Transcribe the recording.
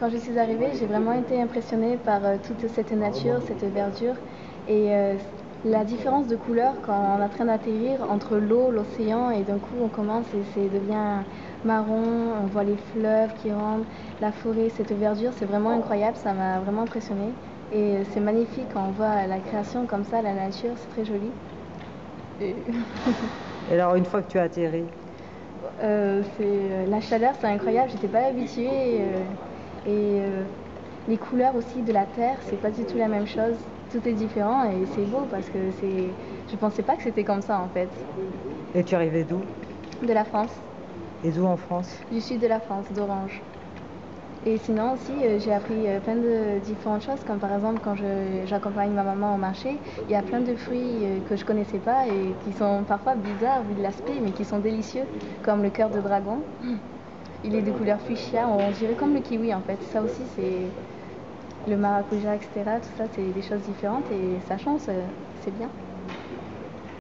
Quand je suis arrivée, j'ai vraiment été impressionnée par toute cette nature, cette verdure et la différence de couleur quand on est en train d'atterrir entre l'eau, l'océan et d'un coup on commence et c'est devient marron, on voit les fleuves qui rentrent, la forêt, cette verdure, c'est vraiment incroyable, ça m'a vraiment impressionnée et c'est magnifique quand on voit la création comme ça, la nature, c'est très joli. Et Et alors, une fois que tu as atterri, la chaleur, c'est incroyable, j'étais pas habituée et les couleurs aussi de la terre, c'est pas du tout la même chose. Tout est différent et c'est beau parce que je pensais pas que c'était comme ça en fait. et tu arrivais d'où? De la France, Et d'où en France? du sud de la France, d'Orange. Et sinon aussi, j'ai appris plein de différentes choses, comme par exemple quand j'accompagne ma maman au marché, il y a plein de fruits que je connaissais pas et qui sont parfois bizarres vu de l'aspect, mais qui sont délicieux, comme le cœur de dragon. Il est de couleur fuchsia, on dirait comme le kiwi en fait. Ça aussi, c'est le maracuja, etc. Tout ça, c'est des choses différentes et ça change, c'est bien.